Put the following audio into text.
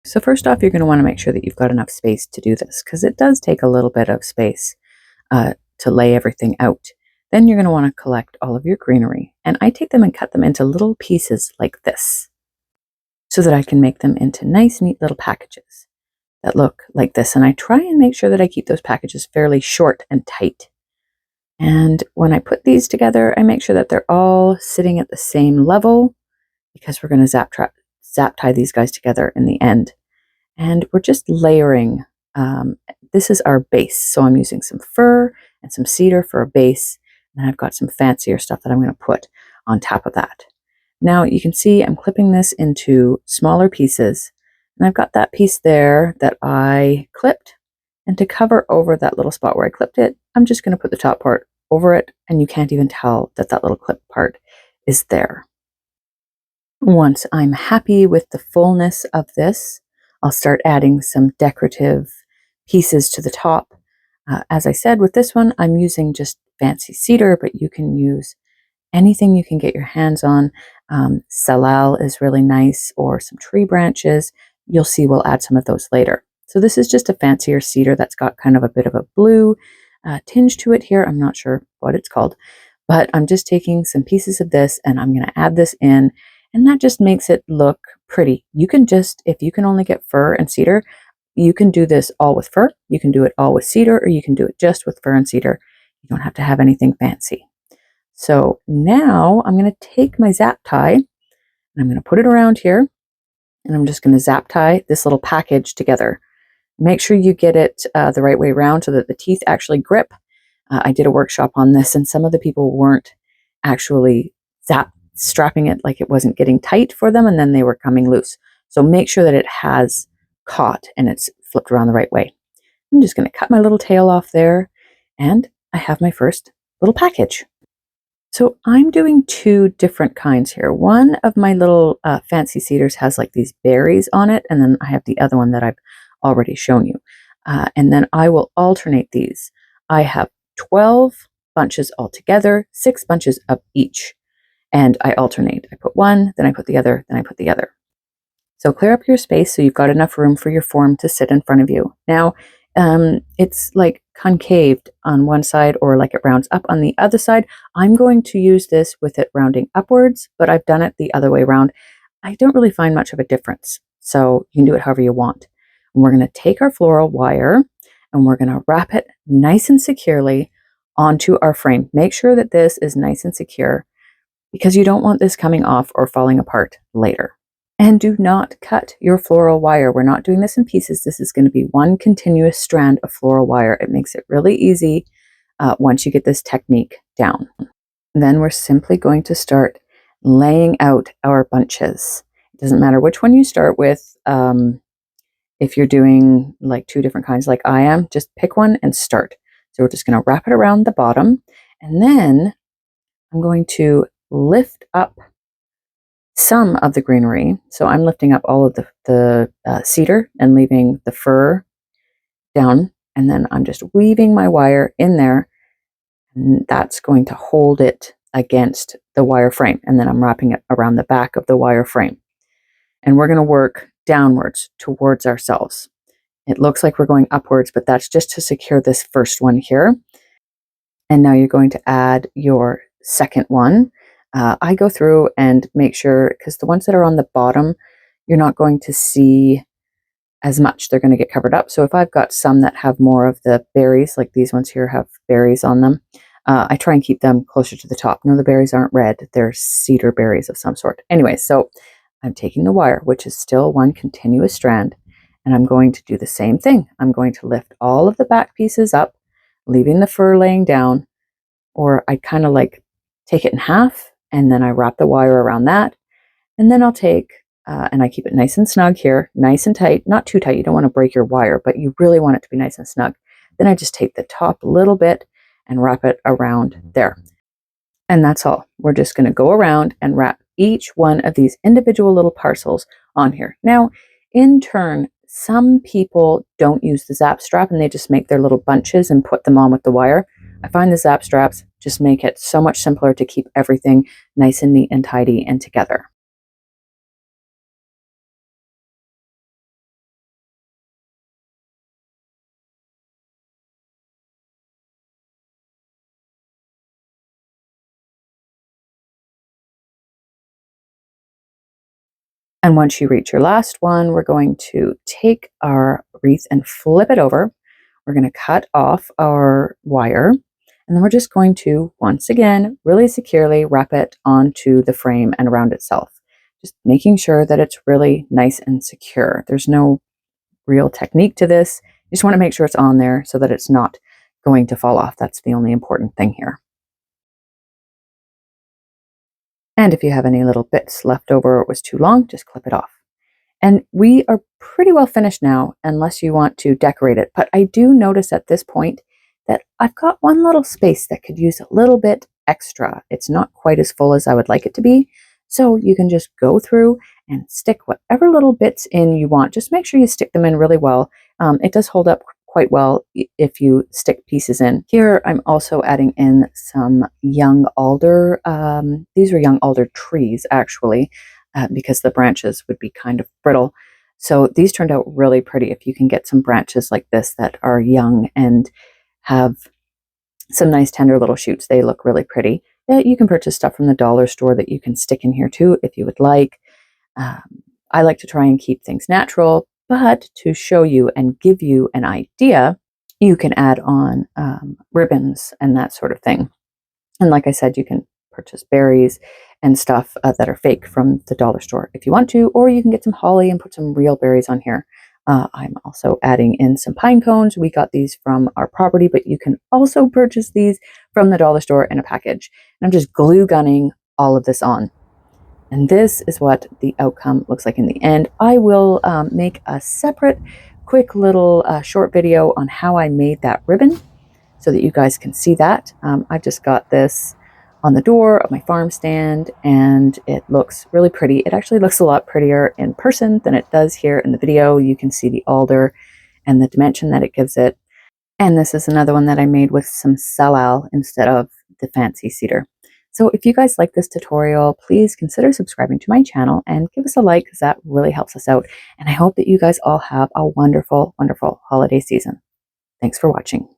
So first off, you're going to want to make sure that you've got enough space to do this because it does take a little bit of space to lay everything out. Then you're going to want to collect all of your greenery, and I take them and cut them into little pieces like this so that I can make them into nice, neat little packages that look like this. And I try and make sure that I keep those packages fairly short and tight. And when I put these together, I make sure that they're all sitting at the same level because we're going to zap tie these guys together in the end. And we're just layering. This is our base. So I'm using some fir and some cedar for a base. And I've got some fancier stuff that I'm going to put on top of that. Now you can see I'm clipping this into smaller pieces. And I've got that piece there that I clipped. And to cover over that little spot where I clipped it, I'm just going to put the top part over it. And you can't even tell that that little clip part is there. Once I'm happy with the fullness of this, I'll start adding some decorative pieces to the top. As I said, with this one, I'm using just fancy cedar, but you can use anything you can get your hands on. Salal is really nice, or some tree branches. You'll see we'll add some of those later. So this is just a fancier cedar that's got kind of a bit of a blue tinge to it here. I'm not sure what it's called, but I'm just taking some pieces of this and I'm going to add this in. And that just makes it look pretty. You can just, if you can only get fir and cedar, you can do this all with fir, you can do it all with cedar, or you can do it just with fir and cedar. You don't have to have anything fancy. So now I'm going to take my zap tie and I'm going to put it around here. And I'm just going to zap tie this little package together. Make sure you get it the right way around so that the teeth actually grip. I did a workshop on this and some of the people weren't actually strapping it like it wasn't getting tight for them, and then they were coming loose. So make sure that it has caught and it's flipped around the right way. I'm just going to cut my little tail off there, and I have my first little package. So I'm doing two different kinds here. One of my little fancy cedars has like these berries on it, and then I have the other one that I've already shown you. And then I will alternate these. I have 12 bunches altogether, 6 bunches of each. And I alternate. I put one, then I put the other, then I put the other. So clear up your space so you've got enough room for your form to sit in front of you. Now, it's like concaved on one side or like it rounds up on the other side. I'm going to use this with it rounding upwards, but I've done it the other way around. I don't really find much of a difference. So you can do it however you want. And we're going to take our floral wire and we're going to wrap it nice and securely onto our frame. Make sure that this is nice and secure, because you don't want this coming off or falling apart later. And do not cut your floral wire. We're not doing this in pieces. This is going to be one continuous strand of floral wire. It makes it really easy once you get this technique down. Then we're simply going to start laying out our bunches. It doesn't matter which one you start with. If you're doing like 2 different kinds like I am, just pick one and start. So we're just going to wrap it around the bottom, and then I'm going to lift up some of the greenery. So I'm lifting up all of the cedar and leaving the fir down. And then I'm just weaving my wire in there. And that's going to hold it against the wire frame. And then I'm wrapping it around the back of the wire frame. And we're going to work downwards towards ourselves. It looks like we're going upwards, but that's just to secure this first one here. And now you're going to add your second one. I go through and make sure, because the ones that are on the bottom, you're not going to see as much. They're going to get covered up. So if I've got some that have more of the berries, like these ones here have berries on them, I try and keep them closer to the top. No, the berries aren't red. They're cedar berries of some sort. Anyway, so I'm taking the wire, which is still one continuous strand, and I'm going to do the same thing. I'm going to lift all of the back pieces up, leaving the fir laying down, or I kind of like take it in half, and then I wrap the wire around that. And then I'll take, and I keep it nice and snug here, nice and tight, not too tight. You don't want to break your wire, but you really want it to be nice and snug. Then I just take the top little bit and wrap it around there. And that's all. We're just going to go around and wrap each one of these individual little parcels on here. Now, in turn, some people don't use the zap strap and they just make their little bunches and put them on with the wire. I find the zap straps just make it so much simpler to keep everything nice and neat and tidy and together. And once you reach your last one, we're going to take our wreath and flip it over. We're going to cut off our wire, and then we're just going to, once again, really securely wrap it onto the frame and around itself. Just making sure that it's really nice and secure. There's no real technique to this. You just want to make sure it's on there so that it's not going to fall off. That's the only important thing here. And if you have any little bits left over or it was too long, just clip it off. And we are pretty well finished now, unless you want to decorate it. But I do notice at this point that I've got one little space that could use a little bit extra. It's not quite as full as I would like it to be. So you can just go through and stick whatever little bits in you want. Just make sure you stick them in really well. It does hold up quite well if you stick pieces in. Here I'm also adding in some young alder. These are young alder trees actually. Because the branches would be kind of brittle. So these turned out really pretty. If you can get some branches like this that are young and have some nice tender little shoots, they look really pretty. You can purchase stuff from the dollar store that you can stick in here too if you would like. I like to try and keep things natural, but to show you and give you an idea, you can add on ribbons and that sort of thing. And like I said, you can purchase berries and stuff that are fake from the dollar store if you want to, or you can get some holly and put some real berries on here. I'm also adding in some pine cones. We got these from our property, but you can also purchase these from the dollar store in a package. And I'm just glue gunning all of this on. And this is what the outcome looks like in the end. I will make a separate quick little short video on how I made that ribbon so that you guys can see that. I've just got this on the door of my farm stand, and it looks really pretty. It actually looks a lot prettier in person than it does here in the video. You can see the alder and the dimension that it gives it. And this is another one that I made with some salal instead of the fancy cedar. So if you guys like this tutorial, please consider subscribing to my channel and give us a like, because that really helps us out. And I hope that you guys all have a wonderful, wonderful holiday season. Thanks for watching.